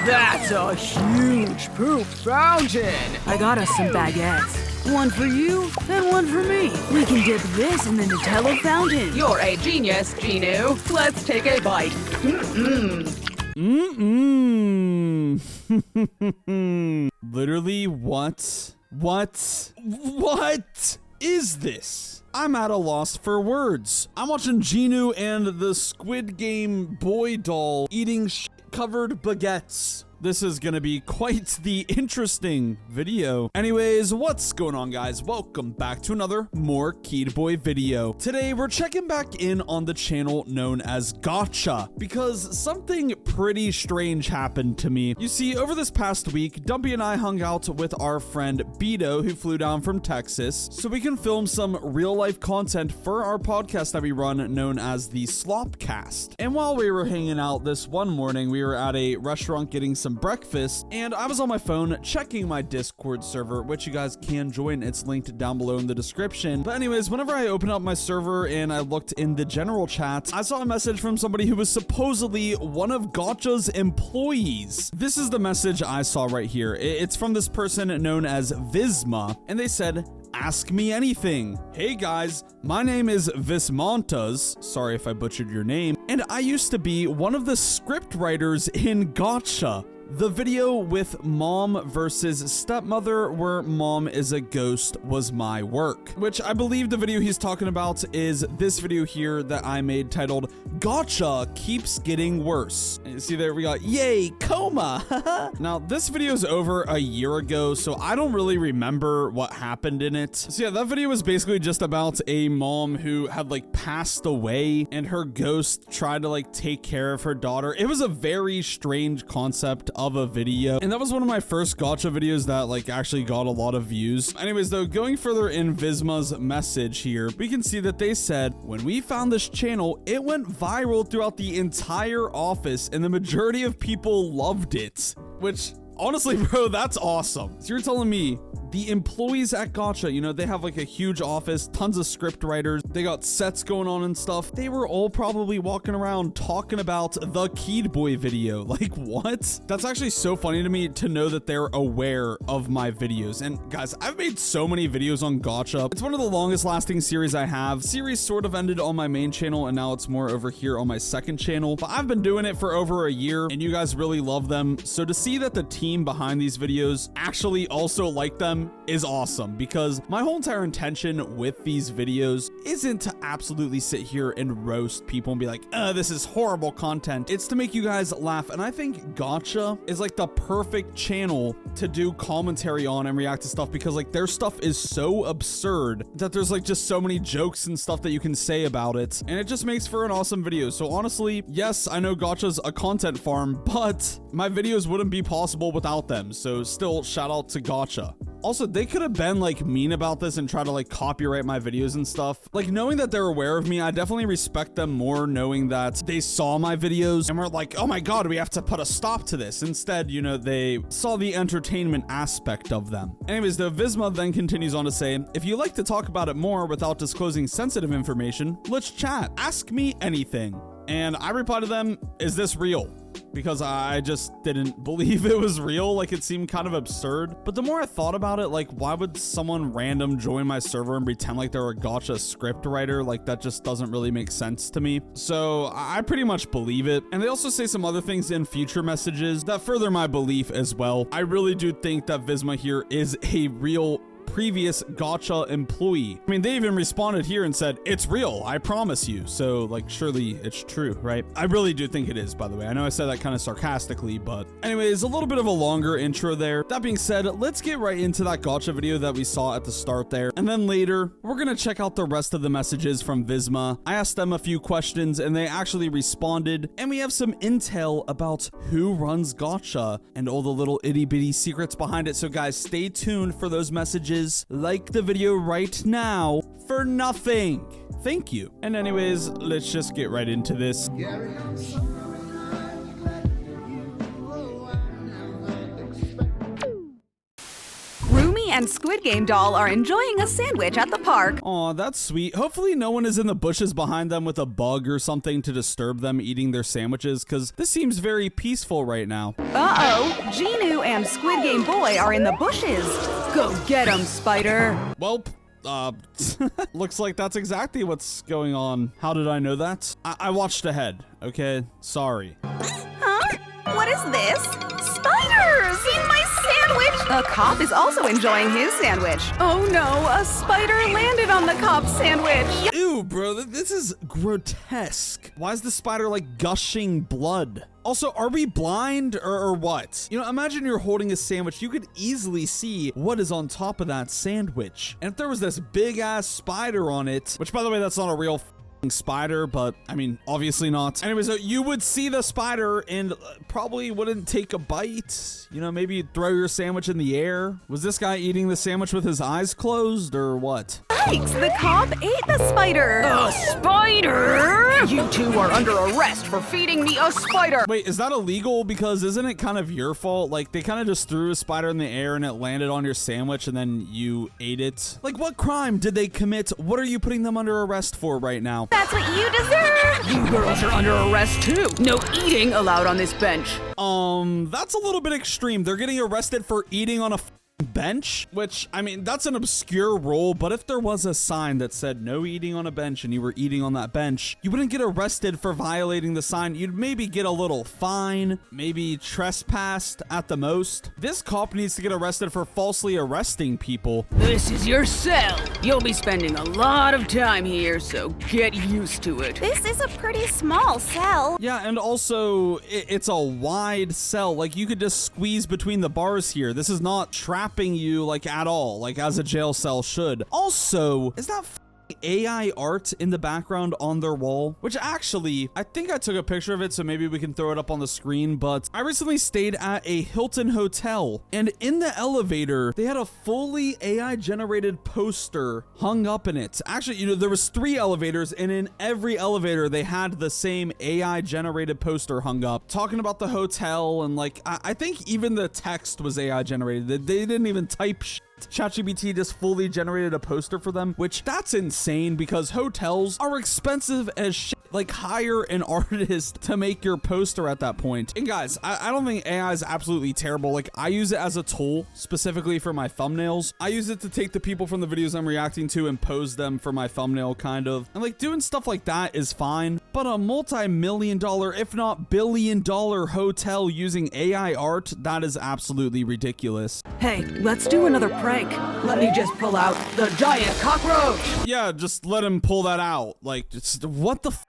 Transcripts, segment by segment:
That's a huge poop fountain. I got us some baguettes. One for you and one for me. We can dip this in the Nutella fountain. You're a genius, Genu. Let's take a bite. Literally, what? What is this? I'm at a loss for words. I'm watching Genu and the Squid Game boy doll eating covered baguettes. This is gonna be quite the interesting video. Anyways, what's going on, guys? Welcome back to another more KeidBoi video. Today, we're checking back in on the channel known as Gotcha, because something pretty strange happened to me. You see, over this past week, Dumpy and I hung out with our friend Beto, who flew down from Texas, so we can film some real-life content for our podcast that we run known as the Slopcast. And while we were hanging out this one morning, we were at a restaurant getting some breakfast, and I was on my phone checking my Discord server, which you guys can join. It's linked down below in the description. But anyways, whenever I opened up my server and I looked in the general chat, I saw a message from somebody who was supposedly one of Gotcha's employees. This is the message I saw right here. It's from this person known as Visma, and they said, "Ask me anything. Hey guys, my name is Vismontas, sorry if I butchered your name, and I used to be one of the script writers in Gotcha. The video with mom versus stepmother where mom is a ghost was my work." Which I believe the video he's talking about is this video here that I made titled "Gotcha Keeps Getting Worse." And see there we got, yay, coma. Now this video is over a year ago, so I don't really remember what happened in it. So yeah, that video was basically just about a mom who had like passed away and her ghost tried to like take care of her daughter. It was a very strange concept of a video, and that was one of my first Gotcha videos that like actually got a lot of views. Anyways, though, going further in Visma's message here, we can see that they said, "When we found this channel, it went viral throughout the entire office and the majority of people loved it." Which, honestly, bro, that's awesome. So you're telling me the employees at Gotcha, you know, they have like a huge office, tons of script writers, they got sets going on and stuff. They were all probably walking around talking about the KeidBoi video. Like, what? That's actually so funny to me to know that they're aware of my videos. And guys, I've made so many videos on Gotcha. It's one of the longest lasting series I have. Series sort of ended on my main channel, and now it's more over here on my second channel. But I've been doing it for over a year, and you guys really love them. So to see that the team behind these videos actually also like them is awesome, because my whole entire intention with these videos isn't to absolutely sit here and roast people and be like, this is horrible content. It's to make you guys laugh. And I think Gotcha is like the perfect channel to do commentary on and react to stuff, because like their stuff is so absurd that there's like just so many jokes and stuff that you can say about it, and it just makes for an awesome video. So honestly, yes, I know Gotcha's a content farm, but my videos wouldn't be possible without them. So still, shout out to Gotcha. Also, they could have been like mean about this and try to like copyright my videos and stuff. Like, knowing that they're aware of me, I definitely respect them more, knowing that they saw my videos and were like, oh my God, we have to put a stop to this. Instead, you know, they saw the entertainment aspect of them. Anyways, though, Visma then continues on to say, "If you like to talk about it more without disclosing sensitive information, let's chat. Ask me anything." And I replied to them, "Is this real?" Because I just didn't believe it was real. Like, it seemed kind of absurd. But the more I thought about it, like, why would someone random join my server and pretend like they're a Gotcha script writer? Like, that just doesn't really make sense to me. So I pretty much believe it. And they also say some other things in future messages that further my belief as well. I really do think that Visma here is a real previous Gotcha employee. I mean, they even responded here and said, "It's real, I promise you." So like, surely it's true, right? I really do think it is, by the way. I know I said that kind of sarcastically, but anyways, a little bit of a longer intro there. That being said, let's get right into that Gotcha video that we saw at the start there. And then later, we're gonna check out the rest of the messages from Visma. I asked them a few questions and they actually responded, and we have some intel about who runs Gotcha and all the little itty bitty secrets behind it. So guys, stay tuned for those messages. Like the video right now for nothing. Thank you. And anyways, let's just get right into this. Rumi and Squid Game doll are enjoying a sandwich at the park. Aw, that's sweet. Hopefully no one is in the bushes behind them with a bug or something to disturb them eating their sandwiches, because this seems very peaceful right now. Uh-oh, Genu and Squid Game Boy are in the bushes. Go get 'em, Spider. Welp. Looks like that's exactly what's going on. How did I know that? I watched ahead, okay? Sorry. Huh? What is this? Spiders! In my sandwich! A cop is also enjoying his sandwich. Oh no, a spider landed on the cop's sandwich. Ew, bro, this is grotesque. Why is the spider like gushing blood? Also, are we blind or what? You know, imagine you're holding a sandwich. You could easily see what is on top of that sandwich. And if there was this big ass spider on it, which by the way, that's not a real spider, but I mean, obviously not. Anyway, so you would see the spider and probably wouldn't take a bite. You know, maybe you'd throw your sandwich in the air. Was this guy eating the sandwich with his eyes closed or what? Yikes, the cop ate the spider. A spider? You two are under arrest for feeding me a spider. Wait, is that illegal? Because isn't it kind of your fault? Like, they kind of just threw a spider in the air and it landed on your sandwich and then you ate it. Like, what crime did they commit? What are you putting them under arrest for right now? That's what you deserve. You girls are under arrest too. No eating allowed on this bench. That's a little bit extreme. They're getting arrested for eating on a bench, which, I mean, that's an obscure rule, but if there was a sign that said no eating on a bench and you were eating on that bench, you wouldn't get arrested for violating the sign. You'd maybe get a little fine, maybe trespassed at the most. This cop needs to get arrested for falsely arresting people. This is your cell. You'll be spending a lot of time here, so get used to it. This is a pretty small cell. Yeah, and also, it's a wide cell. Like, you could just squeeze between the bars here. This is not trapping you, like, at all, like, as a jail cell should. Also, is that AI art in the background on their wall? Which actually, I think I took a picture of it, so maybe we can throw it up on the screen, but I recently stayed at a Hilton hotel, and in the elevator, they had a fully AI generated poster hung up in it. Actually, you know, there was 3 elevators, and in every elevator, they had the same AI generated poster hung up, talking about the hotel, and like, I think even the text was AI generated. They didn't even type shit. ChatGPT just fully generated a poster for them, which that's insane because hotels are expensive as shit. Like, hire an artist to make your poster at that point. And guys, I don't think AI is absolutely terrible. Like, I use it as a tool specifically for my thumbnails. I use it to take the people from the videos I'm reacting to and pose them for my thumbnail, kind of. And like, doing stuff like that is fine, but a multi-million-dollar, if not billion-dollar hotel using AI art, that is absolutely ridiculous. Hey, let's do another prank. Let me just pull out the giant cockroach. Yeah, just let him pull that out. Like, just, what the f***?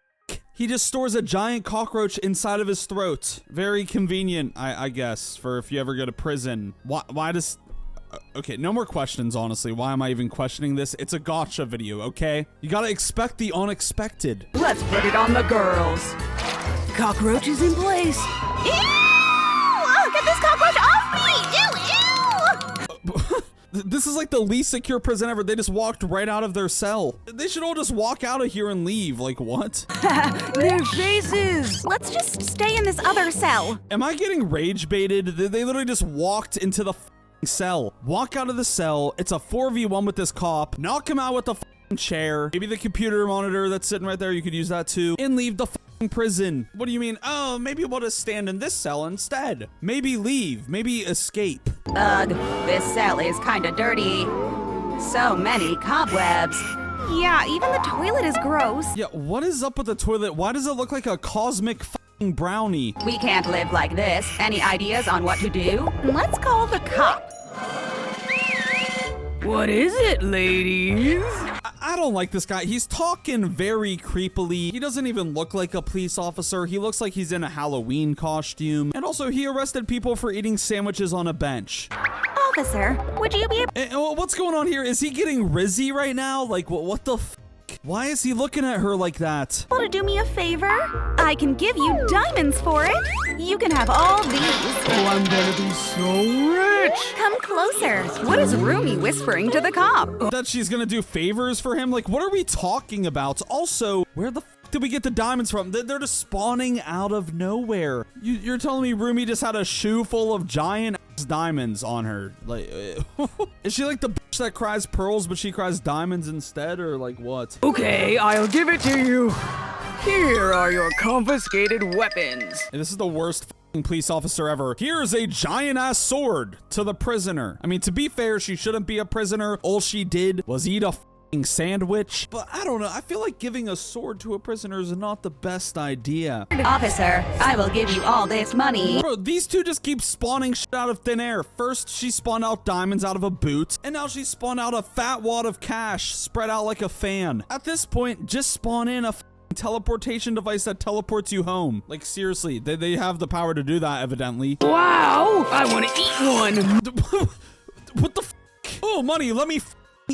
He just stores a giant cockroach inside of his throat. Very convenient, I guess, for if you ever go to prison. Why does... Okay, no more questions, honestly. Why am I even questioning this? It's a gotcha video, okay? You gotta expect the unexpected. Let's put it on the girls. Cockroach is in place. Ew! Oh, get this cockroach off me! Ew, ew! This is like the least secure prison ever. They just walked right out of their cell. They should all just walk out of here and leave. Like, what? Their faces. Let's just stay in this other cell. Am I getting rage baited? They literally just walked into the cell. Walk out of the cell. It's a 4v1 with this cop. Knock him out with the chair. Maybe the computer monitor that's sitting right there. You could use that too. And leave the prison. What do you mean? Oh, maybe we'll just stand in this cell instead. Maybe leave. Maybe escape. Ugh, this cell is kinda dirty. So many cobwebs. Yeah, even the toilet is gross. Yeah, what is up with the toilet? Why does it look like a cosmic brownie? We can't live like this. Any ideas on what to do? Let's call the cop. What is it, ladies? I don't like this guy. He's talking very creepily. He doesn't even look like a police officer. He looks like he's in a Halloween costume. And also, he arrested people for eating sandwiches on a bench. Officer, would you be What's going on here? Is he getting rizzy right now? Like, what the f***? Why is he looking at her like that? able to do me a favor? I can give you diamonds for it. You can have all these. Oh, I'm gonna be so rich. Come closer. What is Rumi whispering to the cop? That she's gonna do favors for him? Like, what are we talking about? Also, where the f did we get the diamonds from? They're just spawning out of nowhere. You're telling me Rumi just had a shoe full of giant diamonds on her. Like, is she like the bitch that cries pearls, but she cries diamonds instead, or like what? Okay, I'll give it to you. Here are your confiscated weapons. And this is the worst police officer ever. Here's a giant ass sword to the prisoner. I mean, to be fair, she shouldn't be a prisoner. All she did was eat a sandwich. But I don't know. I feel like giving a sword to a prisoner is not the best idea. Officer, I will give you all this money. Bro, these two just keep spawning shit out of thin air. First, she spawned out diamonds out of a boot, and now she spawned out a fat wad of cash spread out like a fan. At this point, just spawn in a teleportation device that teleports you home. Like, seriously, they have the power to do that, evidently. Wow, I want to eat one. What the f? Oh, money, let me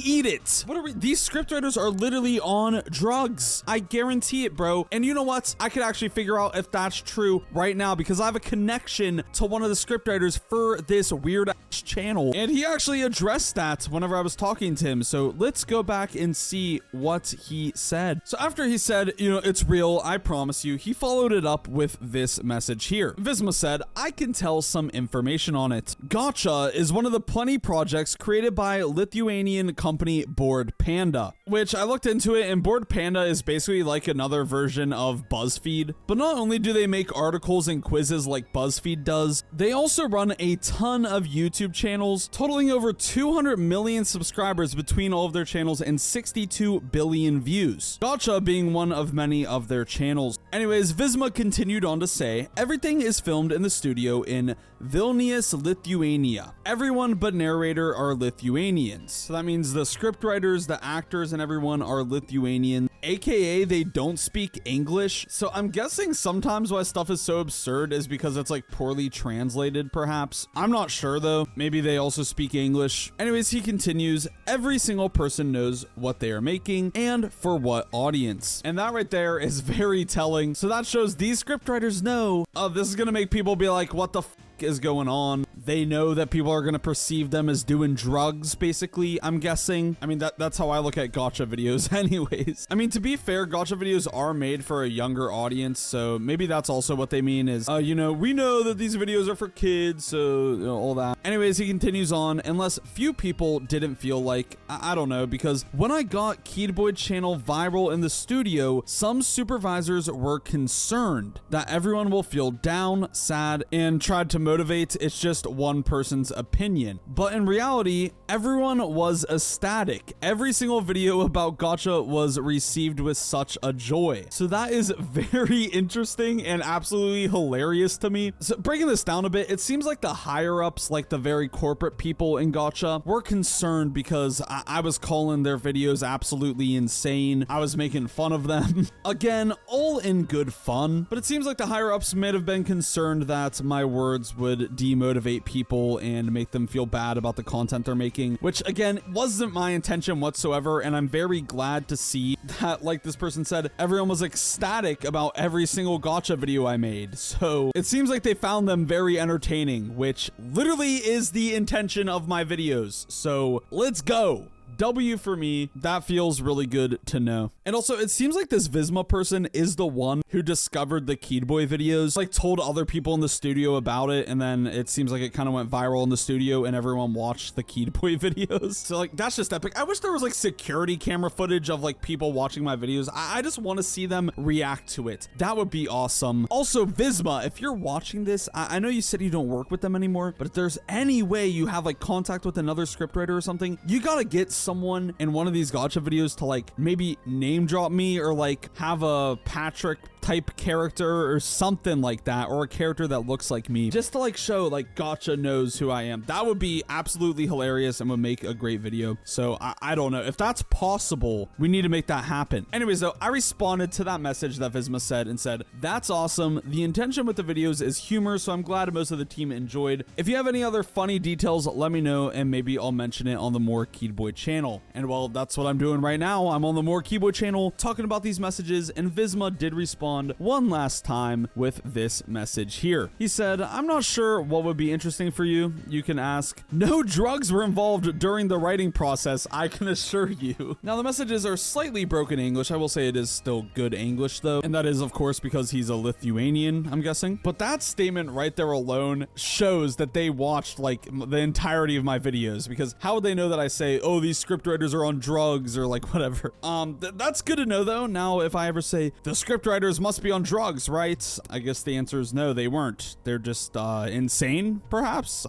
eat it. What are we? These scriptwriters are literally on drugs. I guarantee it, bro. And you know what? I could actually figure out if that's true right now because I have a connection to one of the scriptwriters for this weird ass channel. And he actually addressed that whenever I was talking to him. So let's go back and see what he said. So after he said, you know, it's real, I promise you, he followed it up with this message here. Visma said, I can tell some information on it. Gotcha is one of the plenty projects created by Lithuanian company Bored Panda, which I looked into it, and Bored Panda is basically like another version of BuzzFeed. But not only do they make articles and quizzes like BuzzFeed does, they also run a ton of YouTube channels, totaling over 200 million subscribers between all of their channels and 62 billion views. Gotcha being one of many of their channels. Anyways, Visma continued on to say, everything is filmed in the studio in Vilnius, Lithuania. Everyone but narrator are Lithuanians. So that means the scriptwriters, the actors, and everyone are Lithuanian, aka they don't speak English. So I'm guessing sometimes why stuff is so absurd is because it's like poorly translated, perhaps. I'm not sure though. Maybe they also speak English. Anyways, he continues, every single person knows what they are making and for what audience. And that right there is very telling. So that shows these scriptwriters know, oh, this is gonna make people be like, what the f is going on? They know that people are going to perceive them as doing drugs, basically, I'm guessing. I mean, that's how I look at gotcha videos anyways. I mean, to be fair, gotcha videos are made for a younger audience, so maybe that's also what they mean is, you know, we know that these videos are for kids, so you know, all that. Anyways, he continues on, unless few people didn't feel like, I don't know, because when I got KeidBoi channel viral in the studio, some supervisors were concerned that everyone will feel down, sad, and tried to motivate. It's just one person's opinion. But in reality, everyone was ecstatic. Every single video about gotcha was received with such a joy. So that is very interesting and absolutely hilarious to me. So breaking this down a bit, it seems like the higher ups, like the very corporate people in gotcha, were concerned because I was calling their videos absolutely insane. I was making fun of them. Again, all in good fun, but it seems like the higher ups may have been concerned that my words would demotivate people and make them feel bad about the content they're making, which again wasn't my intention whatsoever. And I'm very glad to see that, like this person said, everyone was ecstatic about every single gotcha video I made. So it seems like they found them very entertaining, which literally is the intention of my videos. So let's go. W for me. That feels really good to know. And also, it seems like this Visma person is the one who discovered the KeidBoi videos, like told other people in the studio about it, and then it seems like it kind of went viral in the studio and everyone watched the KeidBoi videos. So like, that's just epic. I wish there was like security camera footage of like people watching my videos. I just want to see them react to it. That would be awesome. Also, Visma, if you're watching this, I know you said you don't work with them anymore, but if there's any way you have like contact with another scriptwriter or something, you gotta get someone in one of these gotcha videos to like maybe name drop me or like have a Patrick type character or something like that, or a character that looks like me, just to like show like gotcha knows who I am. That would be absolutely hilarious and would make a great video. So I don't know if that's possible. We need to make that happen. Anyways though, I responded to that message that Visma said and said, that's awesome. The intention with the videos is humor, so I'm glad most of the team enjoyed. If you have any other funny details, let me know and maybe I'll mention it on the More KeidBoi channel. channel. And well, that's what I'm doing right now. I'm on the More KeidBoi channel talking about these messages, and Visma did respond one last time with this message here. He said, I'm not sure what would be interesting for you. You can ask. No drugs were involved during the writing process, I can assure you. Now, the messages are slightly broken English. I will say it is still good English though. And that is, of course, because he's a Lithuanian, I'm guessing. But that statement right there alone shows that they watched like the entirety of my videos, because how would they know that I say, oh, these scriptwriters are on drugs or like whatever? That's good to know though. Now, if I ever say the scriptwriters must be on drugs, right? I guess the answer is no, they weren't. They're just insane, perhaps.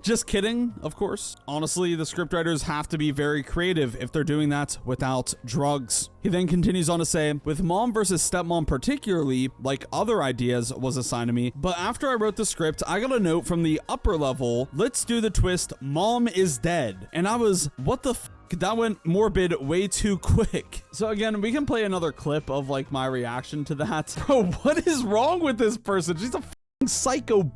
Just kidding, of course. Honestly, the scriptwriters have to be very creative if they're doing that without drugs. He then continues on to say, with mom versus stepmom particularly, like other ideas was assigned to me, but after I wrote the script, I got a note from the upper level, let's do the twist, mom is dead. And I was, what the f? That went morbid way too quick. So again, we can play another clip of like my reaction to that. Bro, what is wrong with this person? She's a f***ing psycho.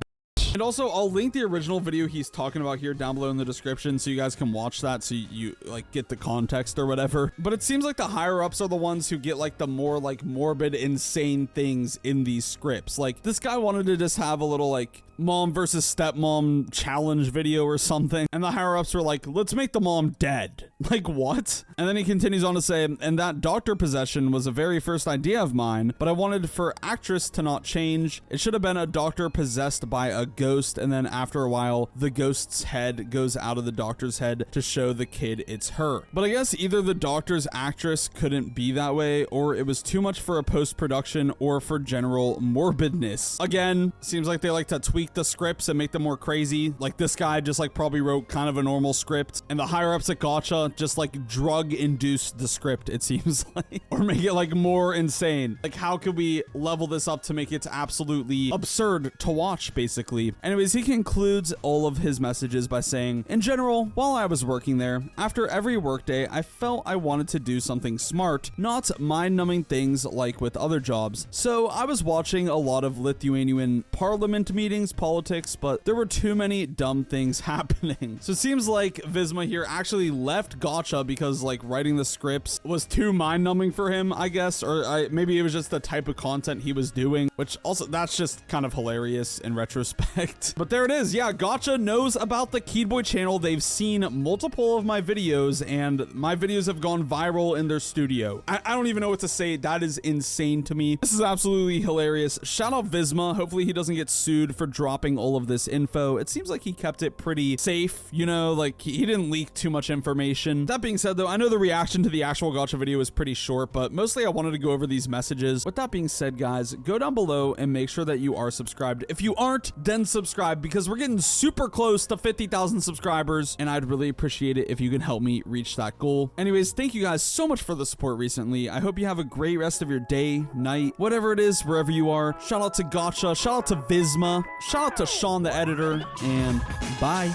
And also, I'll link the original video he's talking about here down below in the description so you guys can watch that so you like get the context or whatever. But it seems like the higher ups are the ones who get like the more like morbid, insane things in these scripts. Like this guy wanted to just have a little like mom versus stepmom challenge video or something, and the higher ups were like, let's make the mom dead. Like what? And then he continues on to say, and that doctor possession was a very first idea of mine, but I wanted for actress to not change. It should have been a doctor possessed by a ghost, and then after a while the ghost's head goes out of the doctor's head to show the kid it's her. But I guess either the doctor's actress couldn't be that way, or it was too much for a post-production or for general morbidness. Again, seems like they like to tweak the scripts and make them more crazy. Like this guy just like probably wrote kind of a normal script, and the higher ups at Gotcha just like drug induced the script, it seems like, or make it like more insane. Like how could we level this up to make it absolutely absurd to watch, basically? Anyways, he concludes all of his messages by saying, in general, while I was working there, after every workday, I felt I wanted to do something smart, not mind-numbing things like with other jobs. So I was watching a lot of Lithuanian parliament meetings, politics, but there were too many dumb things happening. So it seems like Visma here actually left Gotcha because like writing the scripts was too mind-numbing for him, I guess, or maybe it was just the type of content he was doing, which also that's just kind of hilarious in retrospect. But there it is. Yeah, Gotcha knows about the KeidBoi channel. They've seen multiple of my videos, and my videos have gone viral in their studio. I don't even know what to say. That is insane to me. This is absolutely hilarious. Shout out Visma. Hopefully he doesn't get sued for dropping all of this info. It seems like he kept it pretty safe, you know, like he didn't leak too much information. That being said though, I know the reaction to the actual Gotcha video is pretty short, but mostly I wanted to go over these messages. With that being said, guys, go down below and make sure that you are subscribed. If you aren't, then subscribe, because we're getting super close to 50,000 subscribers, and I'd really appreciate it if you can help me reach that goal. Anyways, thank you guys so much for the support recently. I hope you have a great rest of your day, night, whatever it is, wherever you are. Shout out to Gotcha, shout out to Visma, shout out to Sean the editor, and bye.